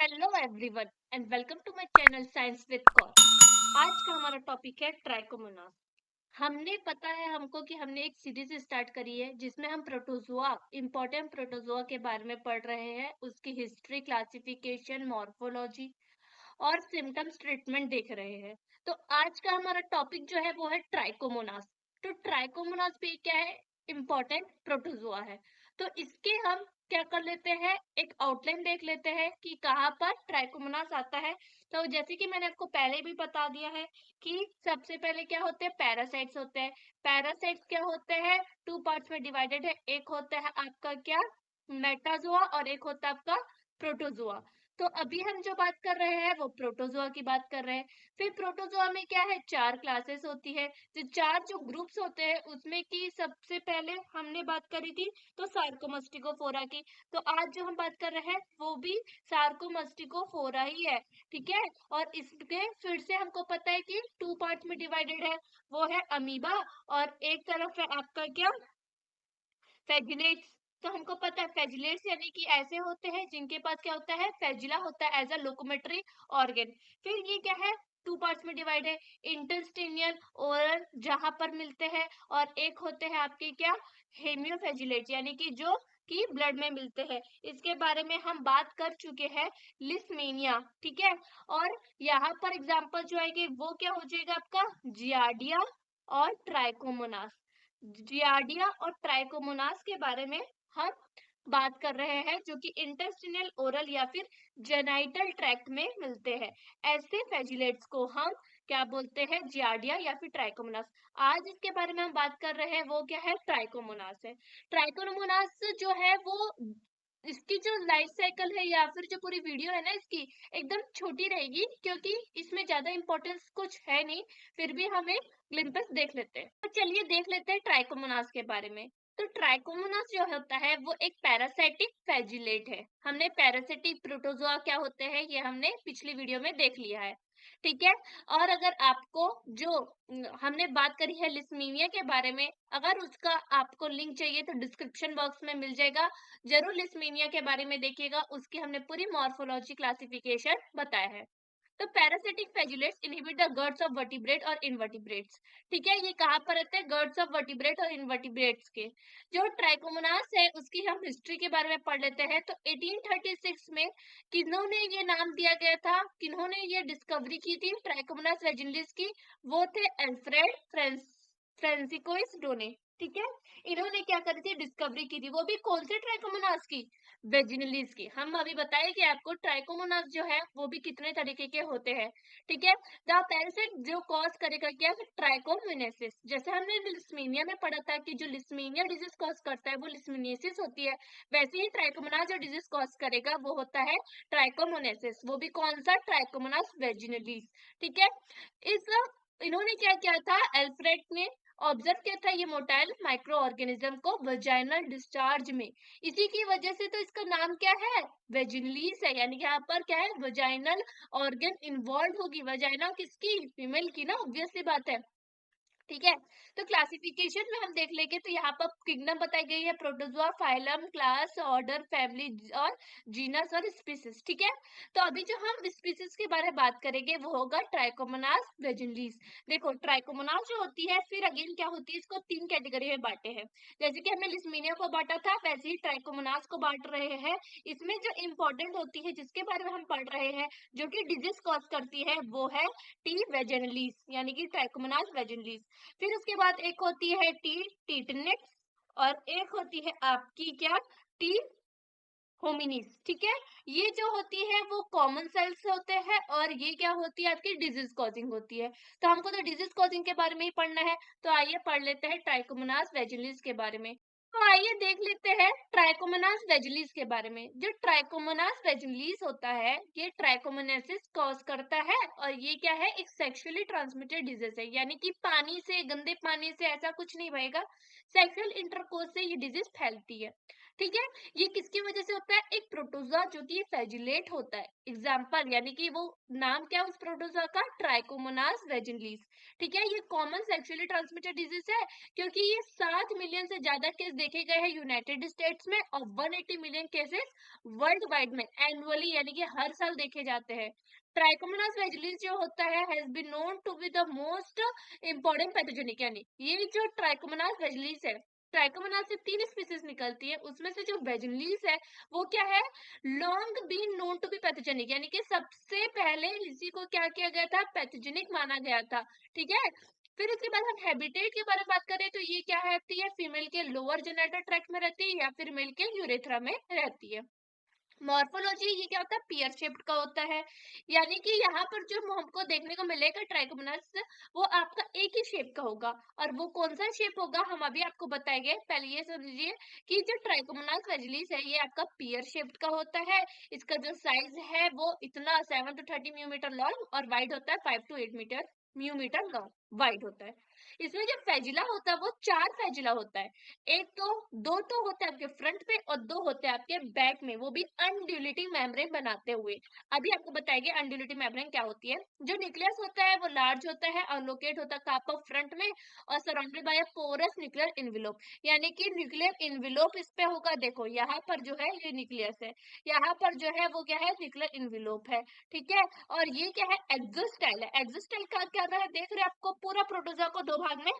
Hello everyone and welcome to my channel science with Kaur. आज का हमारा टॉपिक है ट्राइकोमोनास। हमने पता है हमको कि हमने एक सीरीज स्टार्ट करी है जिसमें हम प्रोटोजोआ इंपॉर्टेंट प्रोटोजोआ के बारे में पढ़ रहे हैं, उसकी हिस्ट्री, क्लासिफिकेशन, मॉर्फोलॉजी और सिम्टम्स ट्रीटमेंट देख रहे हैं। तो आज का हमारा टॉपिक जो है वो है ट्राइकोमोनास। तो ट्राइकोमोनास भी क्या है, इम्पोर्टेंट प्रोटोजोआ है। तो इसके हम क्या कर लेते हैं, एक आउटलाइन देख लेते हैं कि कहाँ पर ट्राइकोमोनास आता है। तो जैसे कि मैंने आपको पहले भी बता दिया है कि सबसे पहले क्या होते हैं, पैरासाइट्स होते हैं। पैरासाइट्स क्या होते हैं, टू पार्ट्स में डिवाइडेड है। एक होता है आपका क्या, मेटाजोआ, और एक होता है आपका प्रोटोजोआ। तो अभी हम जो बात कर रहे हैं वो प्रोटोजोआ की बात कर रहे हैं। फिर प्रोटोजोआ में क्या है, चार क्लासेस होती है। जो ग्रुप्स होते हैं उसमें की सबसे पहले हमने बात करी थी तो सार्कोमस्टिकोफोरा की। तो आज जो हम बात कर रहे हैं वो भी सार्कोमस्टिकोफोरा ही है, ठीक है। और इसके फिर से हमको पता है कि टू पार्ट में डिवाइडेड है, वो है अमीबा और एक तरफ है आपका क्या, फेजुलेट्स। तो हमको पता है फेजुलेट्स यानी कि ऐसे होते हैं जिनके पास क्या होता है, फेजुला होता है एज अ लोकोमेटरी ऑर्गन। फिर ये क्या है, टू पार्ट्स में डिवाइड है, इंटेस्टिनियल ओरल जहां पर मिलते हैं, और एक होते हैं आपके क्या, हेमियोफेजुलेट्स यानी कि जो कि ब्लड में मिलते हैं। इसके बारे में हम बात कर चुके हैं, लिस्मीनिया, ठीक है। और यहाँ पर एग्जांपल जो आएगी वो क्या हो जाएगा आपका, जियार्डिया और ट्राइकोमोनास। जियार्डिया और ट्राइकोमोनास के बारे में हम बात कर रहे हैं, जो कि इंटेस्टिनल ओरल या फिर जेनाइटल ट्रैक्ट में मिलते हैं। ऐसे फ्लैजिलेट्स को हम क्या बोलते हैं, जियार्डिया या फिर ट्राइकोमोनास। आज इसके बारे में हम बात कर रहे हैं वो क्या है, ट्राइकोमोनास है। ट्राइकोमोनास जो है वो, इसकी जो लाइफ साइकिल है या फिर जो पूरी वीडियो है ना इसकी, एकदम छोटी रहेगी क्योंकि इसमें ज्यादा इंपॉर्टेंस कुछ है नहीं। फिर भी हम एक ग्लिम्पस देख लेते हैं। तो चलिए देख लेते हैं ट्राइकोमोनास के बारे में। तो ट्राइकोमोनास जो होता है वो एक पैरासाइटिक फ्लैजिलेट है। हमने पैरासाइटिक प्रोटोजोआ क्या होते हैं ये हमने पिछली वीडियो में देख लिया है, ठीक है। और अगर आपको जो हमने बात करी है लिस्मीनिया के बारे में, अगर उसका आपको लिंक चाहिए तो डिस्क्रिप्शन बॉक्स में मिल जाएगा। जरूर लिस्मीनिया के बारे में देखिएगा, उसकी हमने पूरी मॉर्फोलॉजी क्लासिफिकेशन बताया है। तो parasitic flagellates inhibit the guts of vertebrate और इनवर्टिब्रेट्स, ठीक है। ये कहाँ पर रहते हैं, गर्ड्स ऑफ वर्टिब्रेट और इनवर्टिब्रेट्स के। जो ट्राइकोमोनास है उसकी हम हिस्ट्री के बारे में पढ़ लेते हैं। तो 1836 में किन्होंने ये नाम दिया गया था, किन्होंने ये डिस्कवरी की थी ट्राइकोमोनास वेजिनलिस की, वो थे अल्फ्रेड फ्रांसिकोइस डोने, ठीक है। इन्होंने क्या करी थी, डिस्कवरी की थी, वो भी कौन से ट्राइकोमोनास की, वेजिनलिस की। हम अभी बताए कि आपको ट्राइकोमोनास जो है वो भी कितने तरीके के होते हैं, ठीक है। द पैरासाइट जो कॉज करेगा क्या, ट्राइकोमोनेसिस। जैसे हमने लिस्मीनिया में पढ़ा था कि जो लिस्मीनिया डिजीज कॉज करता है वो लिस्मीनियसिस होती है, वैसे ही ट्राइकोमोनास जो डिजीज कॉज करेगा वो होता है ट्राइकोमोनेसिस। वो भी कौन सा, ट्राइकोमोनास वेजिनलिस, ठीक है। इस इन्होंने क्या किया था, अल्फ्रेड ने ऑब्जर्व किया था ये मोटाइल माइक्रो ऑर्गेनिज्म को वजाइनल डिस्चार्ज में। इसी की वजह से तो इसका नाम क्या है, वेजिनलिस है। यानी कि यहाँ पर क्या है, वजाइनल ऑर्गन इन्वॉल्व होगी, वजाइना किसकी, फीमेल की ना, ऑब्वियसली बात है, ठीक है। तो क्लासिफिकेशन में हम देख लेंगे तो यहाँ पर किंगडम बताई गई है, protozoa, phylum, class, order, family और जीनस और स्पीसीज, ठीक है। तो अभी जो हम स्पीसीज के बारे में बात करेंगे वो होगा ट्राइकोमोनास वेजिनलिस। देखो ट्राइकोमोनास जो होती है फिर अगेन क्या होती है, इसको तीन कैटेगरी में बांटे हैं। जैसे कि हमने लिस्मीनिया को बांटा था वैसे ही ट्राइकोमोनास को बांट रहे हैं। इसमें जो इम्पोर्टेंट होती है जिसके बारे में हम पढ़ रहे हैं, जो कि डिजीज कॉज करती है, वो है टी वेजिनलिस यानी कि ट्राइकोमोनास वेजिनलिस। फिर उसके बाद एक होती है टी टीटनेक्स, और एक होती है आपकी क्या, टी होमिनिस, ठीक है। ये जो होती है वो कॉमन सेल्स होते हैं, और ये क्या होती है आपकी, डिजीज कॉजिंग होती है। तो हमको तो डिजीज कॉजिंग के बारे में ही पढ़ना है, तो आइए पढ़ लेते हैं ट्राइकोमोनास वेजिनलिस के बारे में। तो आइए देख लेते हैं ट्राइकोमोनास वेजिनलिस के बारे में। जो ट्राइकोमोनास वेजिनलिस होता है ये ट्राइकोमोनेसिस कॉज करता है, और ये क्या है, एक सेक्सुअली ट्रांसमिटेड डिजीज है। यानी कि पानी से, गंदे पानी से ऐसा कुछ नहीं बहेगा, सेक्सुअल इंटरकोर्स से ये डिजीज फैलती है। ठीक है। ये किसकी वजह से होता है? एक प्रोटोजोआ जो कि फ्लैजिलेट होता है। एग्जाम्पल यानी कि वो नाम क्या है उस प्रोटोजोआ का? ट्राइकोमोनास वेजिनलीस। ठीक है, ये कॉमन सेक्सुअली ट्रांसमिटेड डिजीज है क्योंकि ये 7 मिलियन से ज्यादा केस देखे गए हैं यूनाइटेड स्टेट्स में और 180 मिलियन केसेस वर्ल्ड वाइड में एनुअली यानी कि हर साल देखे जाते हैं। ट्राइकोमोनास वेजिनलीस जो होता है has been known to be the most important pathogenic, यानी ये जो ट्राइकोमोनास वेजिनलीस है, ट्राइकोमोनास से 3 स्पीसीज निकलती है, उसमें से जो वेजिनलीस है वो क्या है? Long been known to be pathogenic, यानी कि सबसे पहले इसी को क्या किया गया था? पैथोजेनिक माना गया था। ठीक है, फिर उसके बाद हम हैबिटेट के बारे में बात करें तो ये क्या रहती है? फीमेल के लोअर जेनिटल ट्रैक्ट में रहती है या फिर मेल के यूरेथ्रा में रहती है। मॉर्फोलॉजी ये क्या होता है? पेयर शेप्ड का होता है, यानी कि यहाँ पर जो हमको देखने को मिलेगा ट्राइकोमोनास, वो आपका एक ही शेप का होगा। और वो कौन सा शेप होगा हम अभी आपको बताएंगे। पहले ये समझिए कि जो ट्राइकोमोनास वेजिलिस है ये आपका पेयर शेप्ड का होता है। इसका जो साइज है वो इतना 7 to 30 मिलीमीटर लॉन्ग और वाइड होता है 5 to 8 metre millimetre long wide होता है। इसमें जो फेजिला होता है वो 4 फेजिला होता है। एक तो दो तो होते हैं आपके फ्रंट पे और दो होते हैं आपके बैक में, वो भी अनड्यूलेटिंग मेम्ब्रेन बनाते हुए। अभी आपको बताएंगे अनड्यूलेटिंग मेम्ब्रेन क्या होती है। जो न्यूक्लियस होता है वो लार्ज होता है और लोकेट होता है कहाँ पर? फ्रंट में, और surrounded by a porous nuclear envelope, यानी कि न्यूक्लियर इन्वेलोप इस पे होगा। देखो यहाँ पर जो है ये न्यूक्लियस है, यहाँ पर जो है वो क्या है? न्यूक्लियर इन्वेलोप है। ठीक है, और ये क्या है? एक्सोस्टाइल है। एक्सोस्टाइल का क्या है? देख रहे हैं आपको पूरा प्रोटोजोआ को दो भाग में,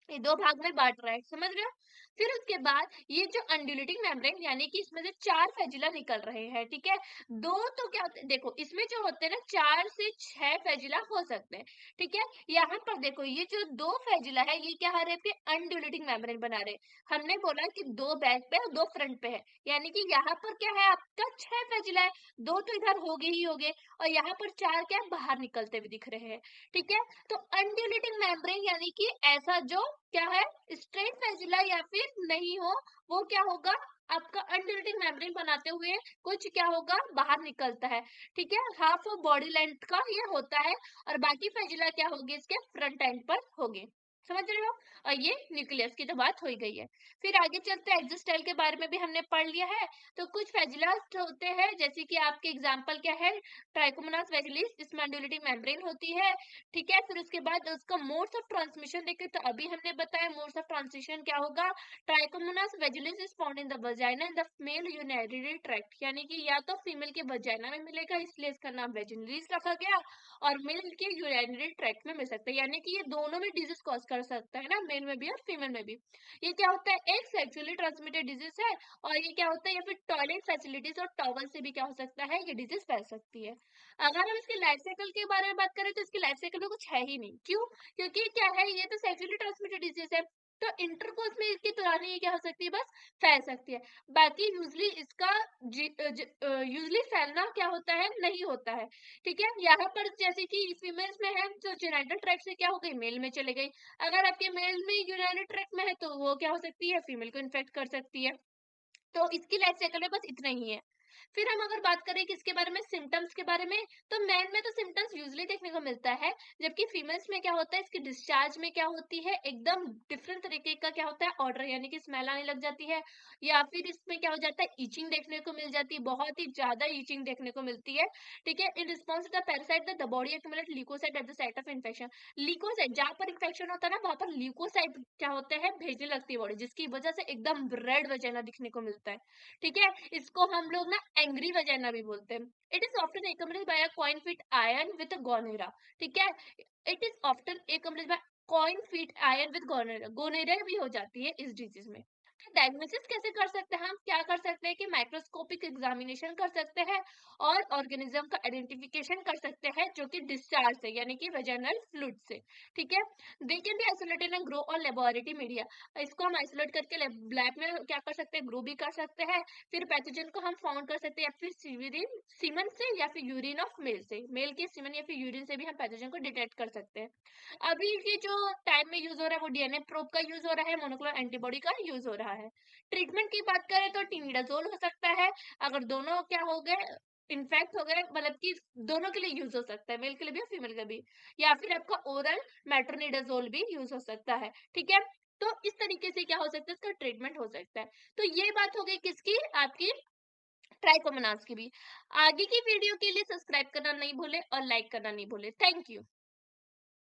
ये दो भाग में बांट रहा है, समझ रहे हो? फिर उसके बाद ये जो अंडुलेटिंग मेम्ब्रेन यानी कि इसमें से 4 फेजिला निकल रहे हैं। ठीक है, दो तो क्या होते हैं? देखो इसमें जो होते हैं ना 4 से 6 फेजिला हो सकते हैं। ठीक है, यहाँ पर देखो ये जो दो फेजिला है ये क्या आ रहे हैं? अनड्यूलेटिंग मेम्ब्रेन बना रहे हैं। हमने बोला कि दो बैक पे और दो फ्रंट पे है, यानी कि यहाँ पर क्या है? आपका 6 फेजिला है, दो तो इधर होगे ही होगे और यहाँ पर 4 क्या है? बाहर निकलते हुए दिख रहे हैं। ठीक है, तो अनड्यूलेटिंग मेम्ब्रेन यानी कि ऐसा जो क्या है? स्ट्रेट फेजुला या फिर नहीं हो, वो क्या होगा? आपका अनड्यूलेटिंग मेम्ब्रेन बनाते हुए कुछ क्या होगा? बाहर निकलता है। ठीक है, हाफ ऑफ बॉडी लेंथ का ये होता है और बाकी फेजुला क्या होगी? इसके फ्रंट एंड पर होगी। समझ रहे हो? और ये न्यूक्लियस की तो बात हो ही गई है। फिर आगे चलते हैं, एक्सोस्केलेटल के बारे में भी हमने पढ़ लिया है। तो कुछ फेजुलास होते हैं जैसे कि आपके एग्जांपल क्या है? ट्राइकोमोनास वेजिलिस, इसमें अनड्यूलेटिंग मेम्ब्रेन होती है। ठीक है, फिर उसके बाद उसका मोड्स ऑफ ट्रांसमिशन देखें तो अभी हमने बताया मोड्स ऑफ ट्रांसमिशन क्या होगा। Trichomonas vaginalis is found in the vagina in the male urinary tract, यानी कि या तो फीमेल के वजाइना में मिलेगा इसलिए इसका नाम वेजिनलिस रखा गया, और मेल के यूरिनरी ट्रैक्ट में मिल सकता है, यानी कि ये दोनों में डिजीज कॉज कर सकता है ना, मेल में भी और फीमेल में भी। ये क्या होता है? एक सेक्सुअली ट्रांसमिटेड डिजीज है, और ये क्या होता है? या फिर टॉयलेट फैसिलिटीज और टॉवल से भी क्या हो सकता है? ये डिजीज फैल सकती है। अगर हम इसके लाइफ साइकिल के बारे में बात करें तो इसकी लाइफ साइकिल में कुछ है ही नहीं। क्यों? क्योंकि क्या है? ये तो सेक्सुअली ट्रांसमिटेड डिजीज है, तो इंटरकोर्स में इसके दौरान ये क्या हो सकती है? बस फैल सकती है। बाकी यूजली इसका यूजली फैलना क्या होता है? नहीं होता है। ठीक है, यहाँ पर जैसे कि फीमेल्स में है तो जेनिटल ट्रैक्ट से क्या हो गई? मेल में चले गई। अगर आपके मेल में यूरिनरी ट्रैक्ट में है तो वो क्या हो सकती है? फीमेल को इन्फेक्ट कर सकती है। तो इसकी लाइफ साइकिल में बस इतना ही है। फिर हम अगर बात करें किसके बारे में? सिम्टम्स के बारे में, तो मेन में तो सिम्टम्स यूजुअली देखने को मिलता है, जबकि फीमेल्स में क्या होता है? इसकी डिस्चार्ज में क्या होती है? एकदम डिफरेंट तरीके का क्या होता है? ऑर्डर, यानी कि स्मेल आने लग जाती है, या फिर इसमें क्या हो जाता है? ईचिंग देखने को मिल जाती है, बहुत ही ज्यादा ईचिंग देखने को मिलती है। ठीक है, in response to the parasite the body accumulate leukocyte at the site of infection. Leukocyte जहां पर इन्फेक्शन होता है ना वहां पर ल्यूकोसाइट क्या होते हैं? भेजने लगती है बॉडी, जिसकी वजह से एकदम रेड वजाइना दिखने को मिलता है। ठीक है, इसको हम लोग ना एंग्री वजाइना भी बोलते हैं। It is often accompanied by a coinfection with gonorrhoea. ठीक है, it is often accompanied by coinfection with gonorrhoea, gonorrhoea भी हो जाती है इस डिजीज में। डायग्नोसिस कैसे कर सकते हैं? हम क्या कर सकते हैं कि माइक्रोस्कोपिक एग्जामिनेशन कर सकते हैं और ऑर्गेनिज्म का आइडेंटिफिकेशन कर सकते हैं जो कि डिस्चार्ज से, यानी कि वेजाइनल फ्लूइड से। ठीक है, they can be isolated and grow on laboratory media. इसको हम आइसोलेट करके लैब में क्या कर सकते हैं? ग्रो भी कर सकते हैं। फिर पैथोजन को हम फाउंड कर सकते हैं या फिर सीमन से या फिर यूरिन ऑफ मेल से, मेल के सीमन या फिर यूरिन से भी हम पैथोजन को डिटेक्ट कर सकते हैं। अभी ये जो टाइम में यूज हो रहा है वो डीएनए प्रोब का यूज हो रहा है, मोनोक्लोनल एंटीबॉडी का यूज हो रहा है। ट्रीटमेंट की बात करें तो टिनिडाजोल हो सकता है, अगर दोनों क्या हो गए? इन्फेक्ट हो गए, मतलब कि दोनों के लिए यूज हो सकता है, मेल के लिए भी और फीमेल के भी। या फिर आपका ओरल मेट्रोनिडाजोल भी यूज हो सकता है। ठीक है, तो इस तरीके से क्या हो सकता है, इसका ट्रीटमेंट हो सकता है। तो ये बात हो गई किसकी, आपकी ट्राइकोमोनास की भी। आगे की वीडियो के लिए सब्सक्राइब करना नहीं भूले और लाइक करना नहीं भूले। Thank you.